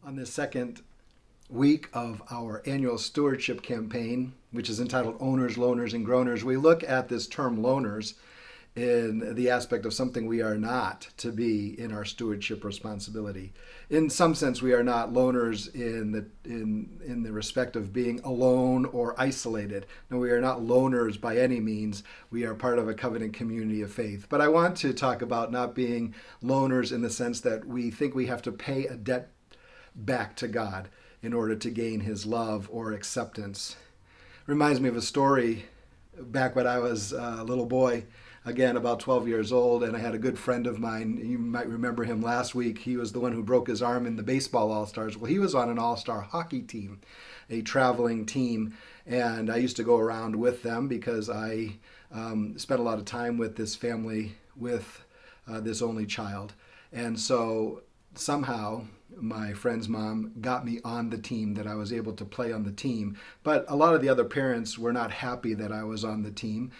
On this second week of our annual stewardship campaign, which is entitled Owners, Loaners, and Groaners, we look at this term loaners in the aspect of something we are not to be in our stewardship responsibility. In some sense, we are not loaners in the respect of being alone or isolated. No, we are not loners by any means. We are part of a covenant community of faith. But I want to talk about not being loners in the sense that we think we have to pay a debt back to God in order to gain his love or acceptance. Reminds me of a story back when I was a little boy, again about 12 years old, and I had a good friend of mine. You might remember him last week. He was the one who broke his arm in the baseball all-stars. Well, he was on an all-star hockey team, a traveling team, and I used to go around with them because I spent a lot of time with this family with this only child. And so somehow my friend's mom got me on the team, that I was able to play on the team. But a lot of the other parents were not happy that I was on the team.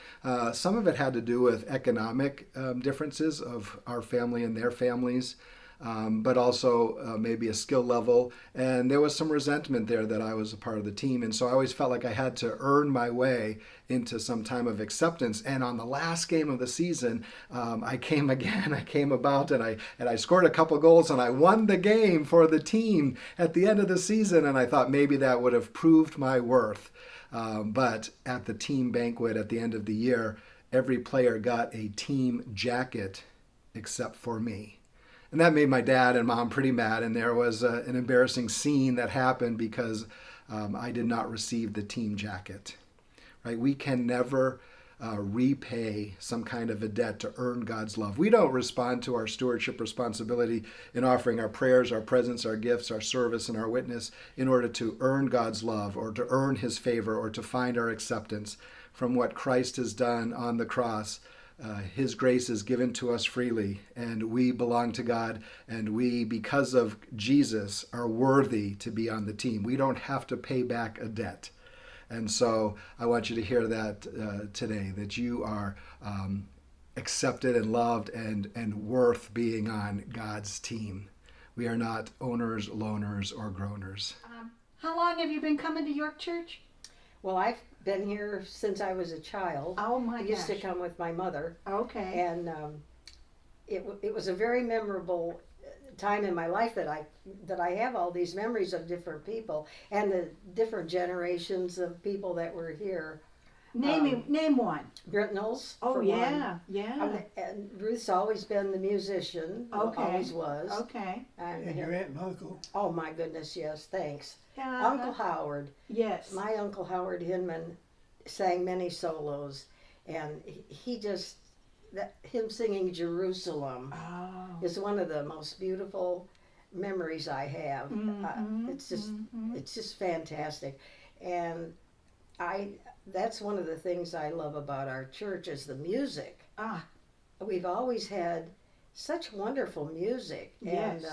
Some of it had to do with economic differences of our family and their families, but also maybe a skill level. And there was some resentment there that I was a part of the team. And so I always felt like I had to earn my way into some time of acceptance. And on the last game of the season, I came again. I came about and I scored a couple goals and I won the game for the team at the end of the season. And I thought maybe that would have proved my worth. But at the team banquet at the end of the year, every player got a team jacket except for me. And that made my dad and mom pretty mad. And there was an embarrassing scene that happened because I did not receive the team jacket. Right? We can never repay some kind of a debt to earn God's love. We don't respond to our stewardship responsibility in offering our prayers, our presence, our gifts, our service, and our witness in order to earn God's love or to earn his favor or to find our acceptance from what Christ has done on the cross. His grace is given to us freely, and we belong to God, and we, because of Jesus, are worthy to be on the team. We don't have to pay back a debt. And so I want you to hear that today, that you are accepted and loved and worth being on God's team. We are not owners, loaners, or groaners. How long have you been coming to York Church? Well, I've been here since I was a child. Oh my gosh. I used to come with my mother. Okay. And it was a very memorable time in my life that I have all these memories of different people and the different generations of people that were here. Name one. Britnell's. Oh yeah, yeah. And Ruth's always been the musician. Okay. Always was. Okay. And your aunt and uncle. Oh my goodness, yes, thanks. Yeah. Uncle Howard. Yes. My Uncle Howard Hinman sang many solos, and him singing Jerusalem is one of the most beautiful memories I have. It's just fantastic, and that's one of the things I love about our church is the music. We've always had such wonderful music. Yes.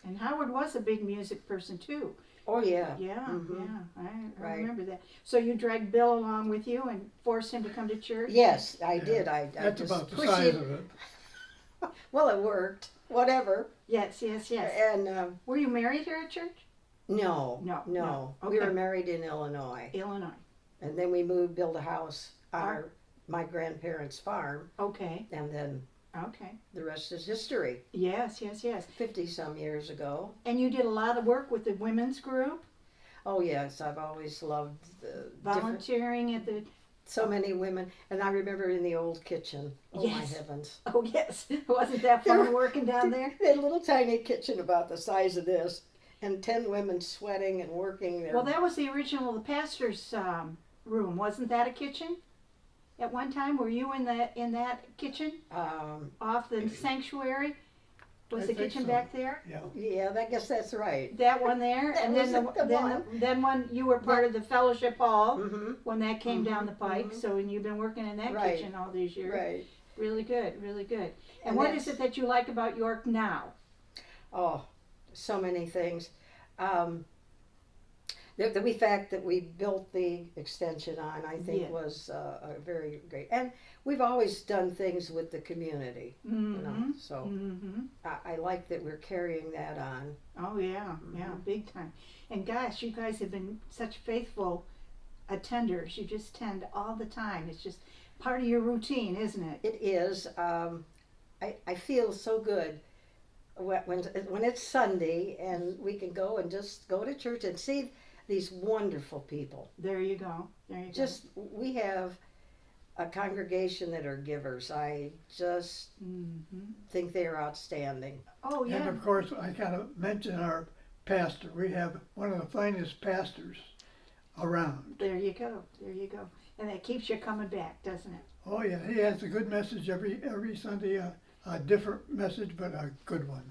And Howard was a big music person too. Oh yeah. Yeah, Mm-hmm. yeah. I Right. remember that. So you dragged Bill along with you and forced him to come to church? Yes, I did. I That's just about the pushed size him. of it. Well, it worked. Whatever. Yes, yes, yes. And Were you married here at church? no. No. We Okay. were married in Illinois, Illinois. and then we built a house on my grandparents' farm, Okay. and then Okay. the rest is history. Yes, yes, yes. 50-some years ago. And you did a lot of work with the women's group, Oh yes, I've always loved the different, volunteering at the. so many women, and I remember in the old kitchen. Oh my Yes. heavens! Oh yes, wasn't that fun working down there? They had a little tiny kitchen about the size of this, and 10 women sweating and working there. Well, that was the original pastor's room. Wasn't that a kitchen? At one time, were you in that kitchen off the sanctuary? Was I the think kitchen so. back there? Yeah. yeah, I guess that's right. That one there, That and was then the one. then one you were part of the fellowship hall Mm-hmm. when that came down the pike. So and you've been working in that Right. kitchen all these years. Right. Really good, really good. And, And what that's- is it that you like about York now? Oh, so many things. The fact that we built the extension on, I think, Yeah. was a very great. And we've always done things with the community. Mm-hmm. So I like that we're carrying that on. Oh yeah, yeah, big time. And gosh, you guys have been such faithful attenders. You just tend all the time. It's just part of your routine, isn't it? It is. I feel so good when it's Sunday and we can go and just go to church and see these wonderful people. There you go. There you Just we have a congregation that are givers. I just think they are outstanding. go. Oh yeah. And of course, I gotta mention our pastor. We have one of the finest pastors around. There you go. There you go. And that keeps you coming back, doesn't it? Oh yeah, he has a good message every Sunday, a different message, but a good one.